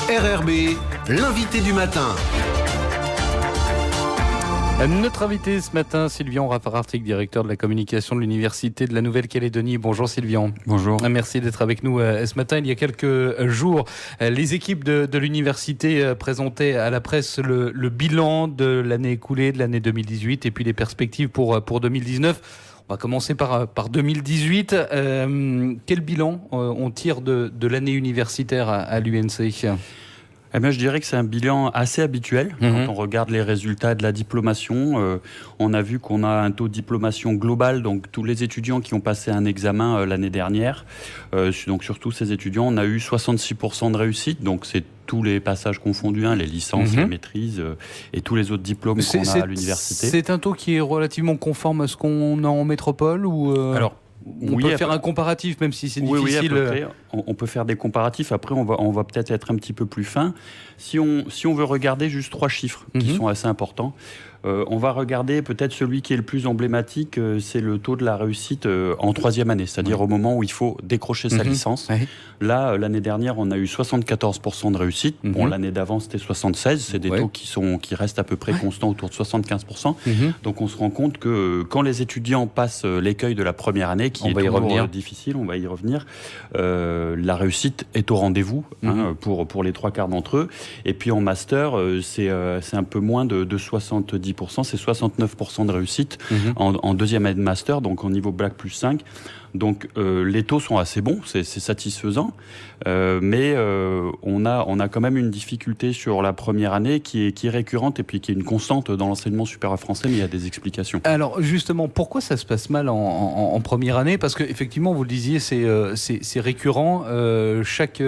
RRB, l'invité du matin. Notre invité ce matin, Sylvian Raffarartic, directeur de la communication de l'Université de la Nouvelle-Calédonie. Bonjour Sylvian. Bonjour. Merci d'être avec nous ce matin. Il y a quelques jours, les équipes de l'université présentaient à la presse le bilan de l'année écoulée, de l'année 2018, et puis les perspectives pour 2019. On va commencer par 2018. Quel bilan on tire de l'année universitaire à l'UNC ? Eh bien, je dirais que c'est un bilan assez habituel. Quand on regarde les résultats de la diplomation, on a vu qu'on a un taux de diplomation global, donc tous les étudiants qui ont passé un examen l'année dernière, donc sur tous ces étudiants, on a eu 66% de réussite, donc c'est tous les passages confondus, les licences, les maîtrises et tous les autres diplômes qu'on a à l'université. C'est un taux qui est relativement conforme à ce qu'on a en métropole ou Alors, on peut faire un comparatif, même si c'est difficile. Oui, à peu près. On peut faire des comparatifs. Après, on va peut-être être un petit peu plus fin. Si on veut regarder juste 3 chiffres qui sont assez importants, on va regarder peut-être celui qui est le plus emblématique, c'est le taux de la réussite en 3e année, c'est-à-dire au moment où il faut décrocher sa licence. Là, l'année dernière, on a eu 74% de réussite. Bon, l'année d'avant, c'était 76%. C'est des taux qui restent à peu près constants autour de 75%. Donc, on se rend compte que quand les étudiants passent l'écueil de la première année, qui est toujours difficile, on va y revenir, la réussite est au rendez-vous pour les 3/4 d'entre eux. Et puis en master, c'est un peu moins de 70%, c'est 69% de réussite en 2e année de master, donc en niveau Bac plus 5. Donc les taux sont assez bons, c'est satisfaisant, mais on a quand même une difficulté sur la première année qui est récurrente et puis qui est une constante dans l'enseignement supérieur français, mais il y a des explications. Alors justement, pourquoi ça se passe mal en première année ? Parce qu'effectivement, vous le disiez, c'est récurrent. Chaque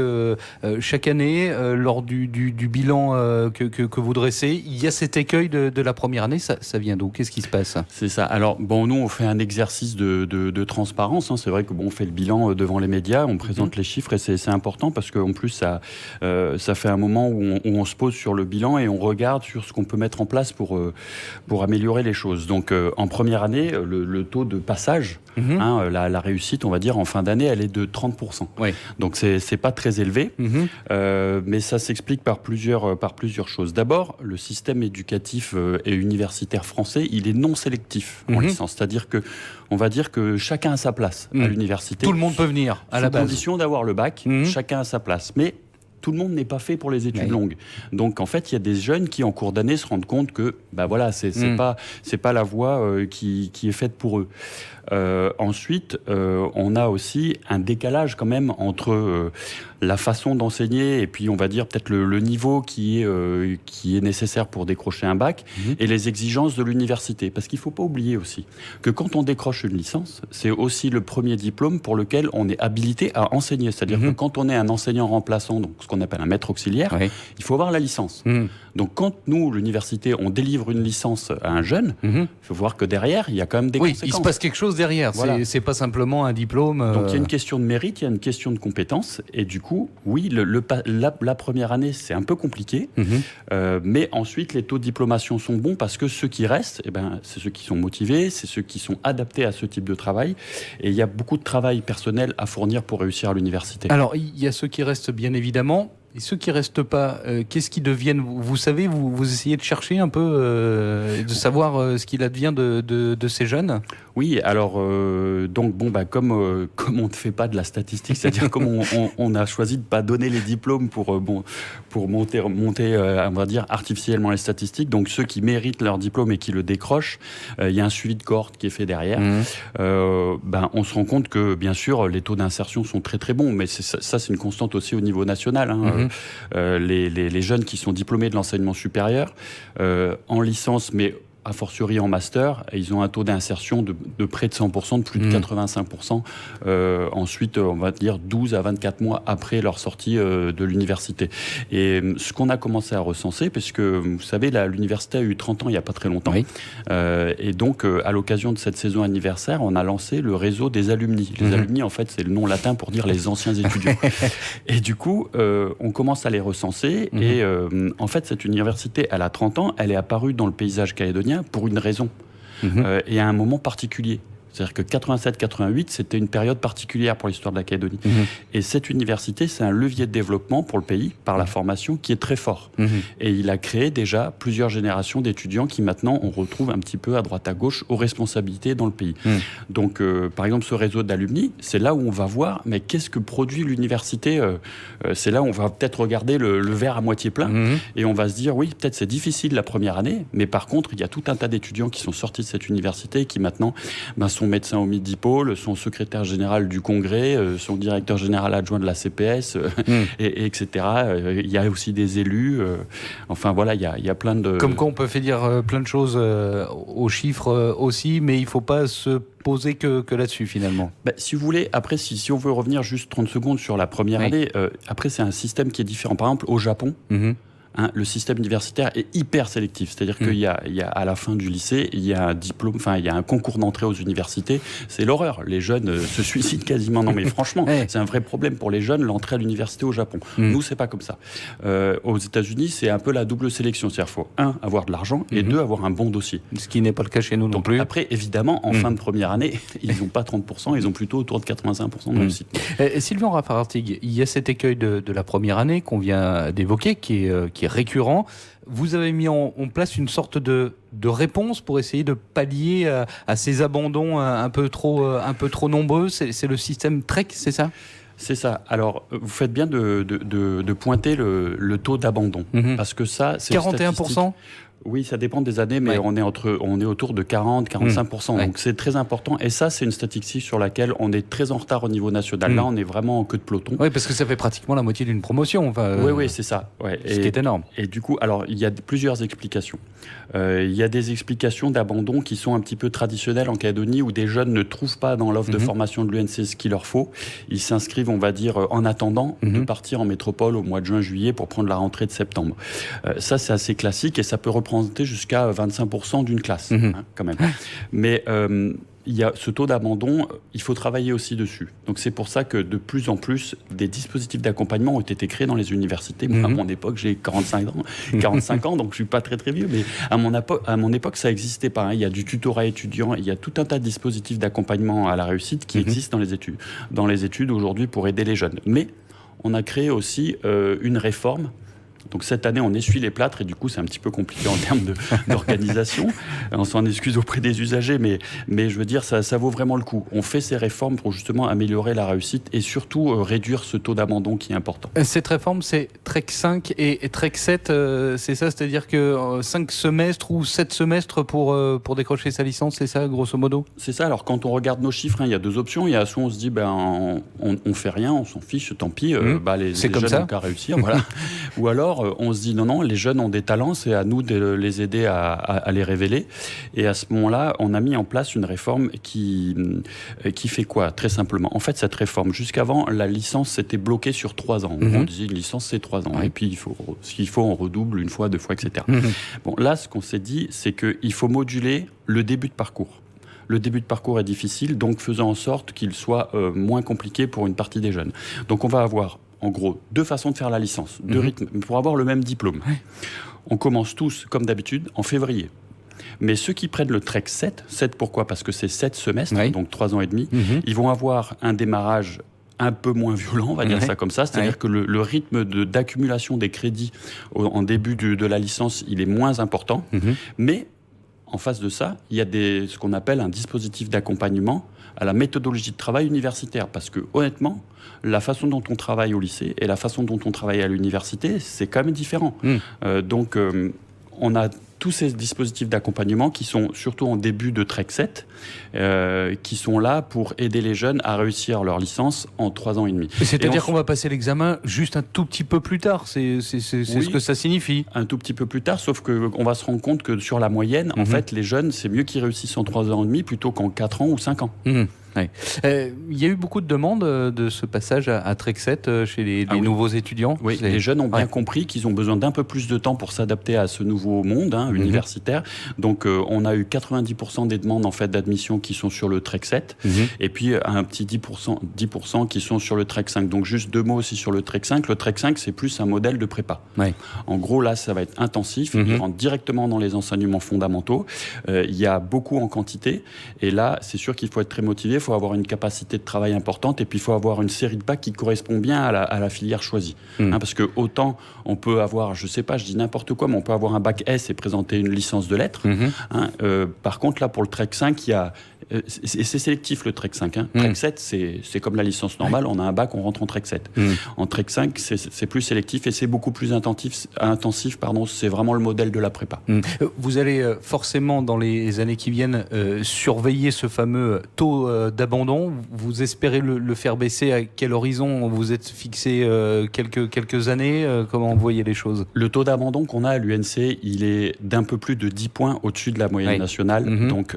année, lors du bilan que vous dressez, il y a cet écueil de la première année. Ça vient d'où ? Qu'est-ce qui se passe ? C'est ça. Alors, nous, on fait un exercice de transparence. C'est vrai que on fait le bilan devant les médias, on présente les chiffres et c'est important parce qu'en plus, ça fait un moment où on se pose sur le bilan et on regarde sur ce qu'on peut mettre en place pour améliorer les choses. Donc, en première année, le taux de passage, la réussite, on va dire, en fin d'année, elle est de 30%. Donc, c'est pas très élevé, mais ça s'explique par plusieurs choses. D'abord, le système éducatif et universitaire français, il est non sélectif en licence. C'est-à-dire que on va dire que chacun a sa place à l'université. Tout le monde peut venir à la base. Sous condition d'avoir le bac, chacun a sa place. Mais tout le monde n'est pas fait pour les études longues. Donc en fait, il y a des jeunes qui en cours d'année se rendent compte que c'est pas la voie qui est faite pour eux. Ensuite, on a aussi un décalage quand même entre la façon d'enseigner et puis on va dire peut-être le niveau qui est nécessaire pour décrocher un bac et les exigences de l'université. Parce qu'il ne faut pas oublier aussi que quand on décroche une licence, c'est aussi le premier diplôme pour lequel on est habilité à enseigner. C'est-à-dire que quand on est un enseignant remplaçant, donc ce qu'on appelle un maître auxiliaire, il faut avoir la licence. Donc quand nous, l'université, on délivre une licence à un jeune, il faut voir que derrière, il y a quand même des conséquences. Il se passe quelque chose derrière, c'est pas simplement un diplôme. Donc il y a une question de mérite, il y a une question de compétence, et du coup, oui, la première année, c'est un peu compliqué, mais ensuite, les taux de diplomation sont bons parce que ceux qui restent, c'est ceux qui sont motivés, c'est ceux qui sont adaptés à ce type de travail, et il y a beaucoup de travail personnel à fournir pour réussir à l'université. Alors, il y a ceux qui restent, bien évidemment. Et ceux qui ne restent pas, qu'est-ce qu'ils deviennent ? Vous savez, vous essayez de chercher un peu, de savoir ce qu'il advient de ces jeunes ? Oui, alors, comme on ne fait pas de la statistique, c'est-à-dire comme on a choisi de ne pas donner les diplômes pour monter, on va dire, artificiellement les statistiques, donc ceux qui méritent leur diplôme et qui le décrochent, il y a un suivi de cohorte qui est fait derrière. On se rend compte que, bien sûr, les taux d'insertion sont très très bons, mais ça, c'est une constante aussi au niveau national. Les jeunes qui sont diplômés de l'enseignement supérieur en licence, mais a fortiori en master, ils ont un taux d'insertion de près de 100%, de plus de 85%. Ensuite, on va dire 12 à 24 mois après leur sortie de l'université. Et ce qu'on a commencé à recenser, puisque vous savez, l'université a eu 30 ans il n'y a pas très longtemps. Et donc, à l'occasion de cette saison anniversaire, on a lancé le réseau des alumni. Les alumni, en fait, c'est le nom latin pour dire les anciens étudiants. Et du coup, on commence à les recenser. Et en fait, cette université, elle a 30 ans, elle est apparue dans le paysage calédonien pour une raison et à un moment particulier. C'est-à-dire que 87-88, c'était une période particulière pour l'histoire de la Calédonie. Et cette université, c'est un levier de développement pour le pays, par la formation, qui est très fort. Et il a créé déjà plusieurs générations d'étudiants qui maintenant, on retrouve un petit peu à droite à gauche aux responsabilités dans le pays. Donc, par exemple, ce réseau d'alumni, c'est là où on va voir, mais qu'est-ce que produit l'université c'est là où on va peut-être regarder le verre à moitié plein, et on va se dire, oui, peut-être c'est difficile la première année, mais par contre, il y a tout un tas d'étudiants qui sont sortis de cette université et qui maintenant sont médecins au Midi-Pôle, sont secrétaire général du Congrès, sont directeur général adjoint de la CPS, etc. Il y a aussi des élus. Enfin, voilà, il y a plein de... Comme quoi, on peut faire dire plein de choses aux chiffres aussi, mais il ne faut pas se poser que là-dessus, finalement. Si vous voulez, après, si on veut revenir juste 30 secondes sur la première année, après, c'est un système qui est différent. Par exemple, au Japon, le système universitaire est hyper sélectif. C'est-à-dire qu'il y a, à la fin du lycée, il y a un diplôme, il y a un concours d'entrée aux universités. C'est l'horreur. Les jeunes se suicident quasiment. Non, mais franchement, c'est un vrai problème pour les jeunes, l'entrée à l'université au Japon. Nous, c'est pas comme ça. Aux États-Unis, c'est un peu la double sélection. C'est-à-dire qu'il faut, avoir de l'argent et deux, avoir un bon dossier. Ce qui n'est pas le cas chez nous non plus. Après, évidemment, en fin de première année, ils n'ont pas 30%, ils ont plutôt autour de 85% de réussite. Sylvain Raffarin-Artigues, il y a cet écueil de la première année qu'on vient d'évoquer, qui est récurrent. Vous avez mis en place une sorte de réponse pour essayer de pallier à ces abandons un peu trop nombreux. C'est le système TREC, c'est ça ? C'est ça. Alors, vous faites bien de pointer le taux d'abandon. Parce que ça, c'est 41%. Oui, ça dépend des années, mais on est autour de 40-45%. Donc c'est très important. Et ça, c'est une statistique sur laquelle on est très en retard au niveau national. Là, on est vraiment en queue de peloton. Oui, parce que ça fait pratiquement la moitié d'une promotion. Oui, c'est ça. Ce qui est énorme. Et du coup, alors, il y a plusieurs explications. Il y a des explications d'abandon qui sont un petit peu traditionnelles en Calédonie, où des jeunes ne trouvent pas dans l'offre de formation de l'UNC ce qu'il leur faut. Ils s'inscrivent, on va dire, en attendant de partir en métropole au mois de juin-juillet pour prendre la rentrée de septembre. Ça, c'est assez classique et ça peut représenter jusqu'à 25% d'une classe, quand même. Mais il y a ce taux d'abandon, il faut travailler aussi dessus. Donc c'est pour ça que de plus en plus, des dispositifs d'accompagnement ont été créés dans les universités. Moi, à mon époque, j'ai 45 ans, donc je suis pas très vieux, mais à mon époque, ça n'existait pas. Il y a du tutorat étudiant, il y a tout un tas de dispositifs d'accompagnement à la réussite qui existent dans les études aujourd'hui pour aider les jeunes. Mais on a créé aussi une réforme. Donc cette année, on essuie les plâtres et du coup, c'est un petit peu compliqué en termes d'organisation. On s'en excuse auprès des usagers, mais je veux dire, ça vaut vraiment le coup. On fait ces réformes pour justement améliorer la réussite et surtout réduire ce taux d'abandon qui est important. Cette réforme, c'est TREC 5 et TREC 7, c'est ça? C'est-à-dire que 5 semestres ou 7 semestres pour décrocher sa licence, c'est ça, grosso modo? C'est ça. Alors, quand on regarde nos chiffres, il y a deux options. Il y a soit on se dit, on fait rien, on s'en fiche, tant pis, les jeunes n'ont qu'à réussir, voilà. Ou alors, on se dit non, les jeunes ont des talents, c'est à nous de les aider à les révéler. Et à ce moment-là, on a mis en place une réforme qui fait quoi? Très simplement. En fait, cette réforme, jusqu'avant, la licence s'était bloquée sur 3 ans. On disait une licence, c'est 3 ans. Et puis, s'il faut, on redouble une fois, 2 fois, etc. Bon, là, ce qu'on s'est dit, c'est qu'il faut moduler le début de parcours. Le début de parcours est difficile, donc faisant en sorte qu'il soit moins compliqué pour une partie des jeunes. Donc, on va avoir en gros 2 façons de faire la licence, 2 rythmes, pour avoir le même diplôme. On commence tous, comme d'habitude, en février. Mais ceux qui prennent le TREC 7 pourquoi? Parce que c'est 7 semestres, donc 3 ans et demi, ils vont avoir un démarrage un peu moins violent, on va dire ça comme ça, c'est-à-dire que le rythme d'accumulation des crédits en début de la licence, il est moins important, mais en face de ça, il y a ce qu'on appelle un dispositif d'accompagnement à la méthodologie de travail universitaire. Parce que, honnêtement, la façon dont on travaille au lycée et la façon dont on travaille à l'université, c'est quand même différent. Donc, on a tous ces dispositifs d'accompagnement qui sont surtout en début de TREC 7, qui sont là pour aider les jeunes à réussir leur licence en 3 ans et demi. C'est-à-dire qu'on va passer l'examen juste un tout petit peu plus tard, c'est ce que ça signifie. Un tout petit peu plus tard, sauf qu'on va se rendre compte que sur la moyenne, en fait, les jeunes, c'est mieux qu'ils réussissent en 3 ans et demi plutôt qu'en 4 ans ou 5 ans. Ouais. Il y a eu beaucoup de demandes de ce passage à Trek 7 chez les nouveaux étudiants. Oui, les jeunes ont bien compris qu'ils ont besoin d'un peu plus de temps pour s'adapter à ce nouveau monde universitaire. Donc, on a eu 90% des demandes en fait d'admission qui sont sur le Trek 7 et puis un petit 10% qui sont sur le Trek 5. Donc, juste 2 mots aussi sur le Trek 5. Le Trek 5, c'est plus un modèle de prépa. Ouais. En gros, là, ça va être intensif. Il rentre directement dans les enseignements fondamentaux. Il y a beaucoup en quantité. Et là, c'est sûr qu'il faut être très motivé. Il faut avoir une capacité de travail importante. Et puis, il faut avoir une série de bacs qui correspond bien à la filière choisie. Parce que autant on peut avoir, je sais pas, je dis n'importe quoi, mais on peut avoir un bac S et présenter une licence de lettres. Par contre, là, pour le Trek 5, il y a... c'est sélectif le Trek 5. Trek 7, c'est comme la licence normale. On a un bac, on rentre en Trek 7. En Trek 5, c'est plus sélectif et c'est beaucoup plus intensif. C'est vraiment le modèle de la prépa. Vous allez forcément, dans les années qui viennent, surveiller ce fameux taux d'abandon. Vous espérez le faire baisser à quel horizon? Vous êtes fixé quelques années? Comment vous voyez les choses? Le taux d'abandon qu'on a à l'UNC, il est d'un peu plus de 10 points au-dessus de la moyenne nationale. Donc,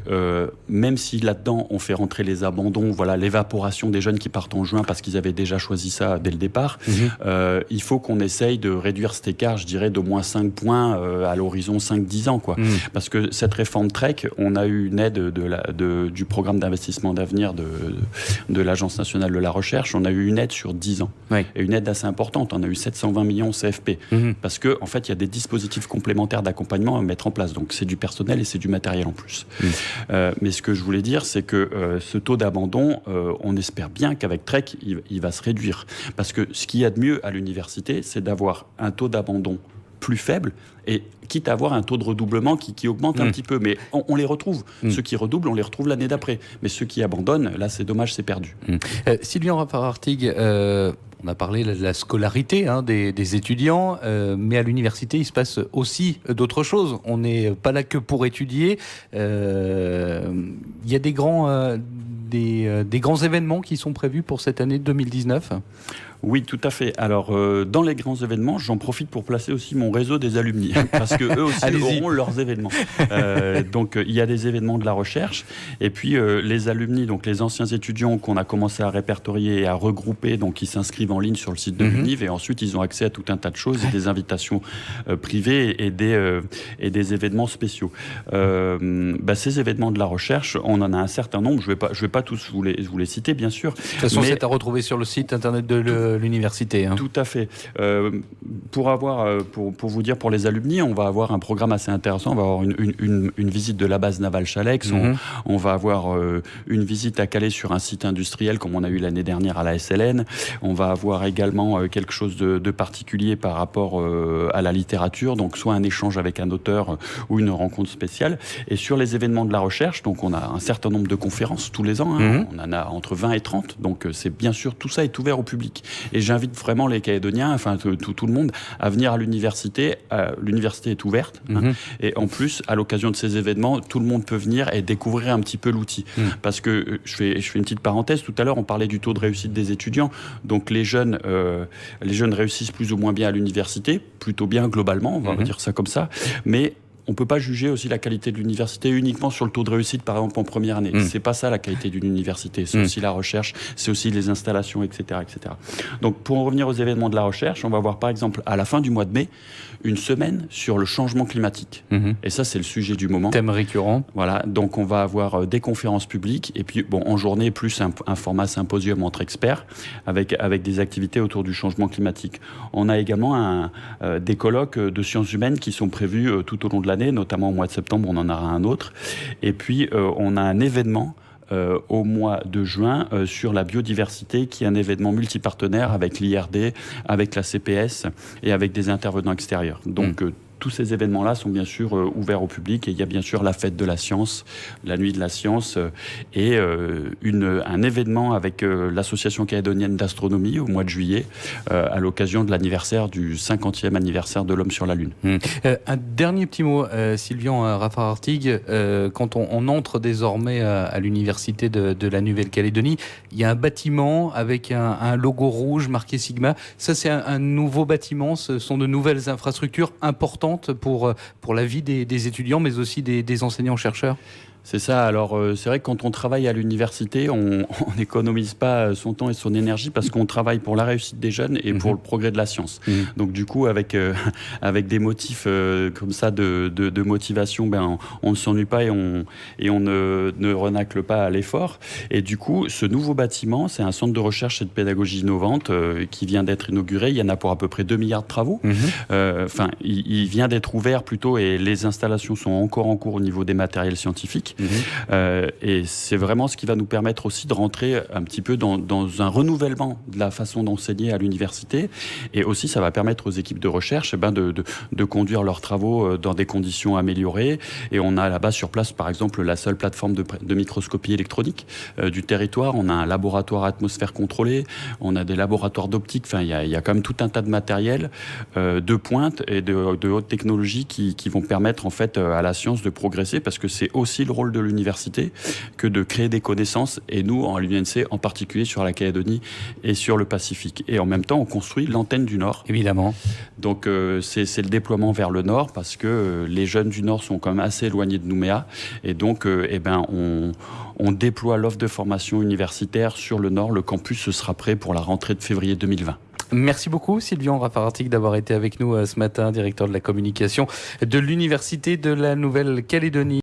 même si là-dedans, on fait rentrer les abandons, voilà, l'évaporation des jeunes qui partent en juin parce qu'ils avaient déjà choisi ça dès le départ, il faut qu'on essaye de réduire cet écart, je dirais, d'au moins 5 points à l'horizon 5-10 ans. Parce que cette réforme Trek, on a eu une aide du programme d'investissement d'avenir de l'Agence nationale de la recherche, on a eu une aide sur 10 ans. Et une aide assez importante, on a eu 720 millions CFP. Parce qu'en fait, il y a des dispositifs complémentaires d'accompagnement à mettre en place. Donc, c'est du personnel et c'est du matériel en plus. Mais ce que je voulais dire, c'est que ce taux d'abandon, on espère bien qu'avec Trek, il va se réduire. Parce que ce qu'il y a de mieux à l'université, c'est d'avoir un taux d'abandon plus faible et quitte à avoir un taux de redoublement qui augmente un petit peu. Mais on les retrouve. Ceux qui redoublent, on les retrouve l'année d'après. Mais ceux qui abandonnent, là, c'est dommage, c'est perdu. Sylvian Raffarin-Artigues, on a parlé de la scolarité des étudiants, mais à l'université, il se passe aussi d'autres choses. On n'est pas là que pour étudier. Il y a des grands événements qui sont prévus pour cette année 2019 ? Oui, tout à fait. Alors, dans les grands événements, j'en profite pour placer aussi mon réseau des alumni, parce que eux aussi auront leurs événements. Donc, il y a des événements de la recherche, et puis les alumni, donc les anciens étudiants qu'on a commencé à répertorier et à regrouper, donc ils s'inscrivent en ligne sur le site de l'UNIV, et ensuite ils ont accès à tout un tas de choses, et des invitations privées et des événements spéciaux. Ces événements de la recherche, on en a un certain nombre. Je vais pas tous vous les citer, bien sûr. De toute façon, c'est à retrouver sur le site internet de l'université. Tout à fait. Pour vous dire, pour les alumni, on va avoir un programme assez intéressant. On va avoir une visite de la base navale Chalex. On va avoir une visite à Calais sur un site industriel comme on a eu l'année dernière à la SLN. On va avoir également quelque chose de particulier par rapport à la littérature, donc soit un échange avec un auteur ou une rencontre spéciale. Et sur les événements de la recherche, donc on a un certain nombre de conférences tous les ans. On en a entre 20 et 30. Donc c'est bien sûr, tout ça est ouvert au public. Et j'invite vraiment les Calédoniens, enfin tout le monde, à venir à l'université. L'université est ouverte. Et en plus, à l'occasion de ces événements, tout le monde peut venir et découvrir un petit peu l'outil. Parce que, je fais une petite parenthèse, tout à l'heure, on parlait du taux de réussite des étudiants. Donc les jeunes réussissent plus ou moins bien à l'université, plutôt bien globalement, on va dire ça comme ça. Mais on ne peut pas juger aussi la qualité de l'université uniquement sur le taux de réussite, par exemple, en première année. C'est pas ça la qualité d'une université. C'est aussi la recherche, c'est aussi les installations, etc., etc. Donc, pour en revenir aux événements de la recherche, on va avoir, par exemple, à la fin du mois de mai, une semaine sur le changement climatique. Et ça, c'est le sujet du moment. Thème récurrent. Voilà. Donc, on va avoir des conférences publiques et puis, en journée, plus un format symposium entre experts avec des activités autour du changement climatique. On a également des colloques de sciences humaines qui sont prévus tout au long de l'année, notamment au mois de septembre, on en aura un autre. Et puis, on a un événement au mois de juin sur la biodiversité, qui est un événement multipartenaire avec l'IRD, avec la CPS et avec des intervenants extérieurs. Donc, tous ces événements-là sont bien sûr ouverts au public, et il y a bien sûr la fête de la science, la nuit de la science, et un événement avec l'Association calédonienne d'astronomie au mois de juillet, à l'occasion de l'anniversaire du 50e anniversaire de l'homme sur la Lune. Un dernier petit mot, Sylvian Raffarin-Artigues, quand on entre désormais à l'université de la Nouvelle-Calédonie, il y a un bâtiment avec un logo rouge marqué Sigma. Ça, c'est un nouveau bâtiment, ce sont de nouvelles infrastructures importantes pour la vie des étudiants, mais aussi des enseignants-chercheurs. C'est ça. Alors, c'est vrai que quand on travaille à l'université, on n'économise pas son temps et son énergie parce qu'on travaille pour la réussite des jeunes et pour le progrès de la science. Donc, du coup, avec des motifs comme ça de motivation, on ne s'ennuie pas et on ne renacle pas à l'effort. Et du coup, ce nouveau bâtiment, c'est un centre de recherche et de pédagogie innovante qui vient d'être inauguré. Il y en a pour à peu près 2 milliards de travaux. Il vient d'être ouvert plutôt et les installations sont encore en cours au niveau des matériels scientifiques. Et c'est vraiment ce qui va nous permettre aussi de rentrer un petit peu dans un renouvellement de la façon d'enseigner à l'université. Et aussi, ça va permettre aux équipes de recherche de conduire leurs travaux dans des conditions améliorées. Et on a là-bas sur place, par exemple, la seule plateforme de microscopie électronique du territoire. On a un laboratoire atmosphère contrôlée. On a des laboratoires d'optique. Enfin, il y a quand même tout un tas de matériel de pointe et de haute technologie qui vont permettre en fait à la science de progresser, parce que c'est aussi le rôle de l'université que de créer des connaissances, et nous, en l'UNC, en particulier sur la Calédonie et sur le Pacifique. Et en même temps, on construit l'antenne du Nord. Évidemment. Donc, c'est le déploiement vers le Nord, parce que les jeunes du Nord sont quand même assez éloignés de Nouméa. Et donc, on déploie l'offre de formation universitaire sur le Nord. Le campus, ce sera prêt pour la rentrée de février 2020. Merci beaucoup Sylvian Raffarattig d'avoir été avec nous ce matin, directeur de la communication de l'Université de la Nouvelle-Calédonie.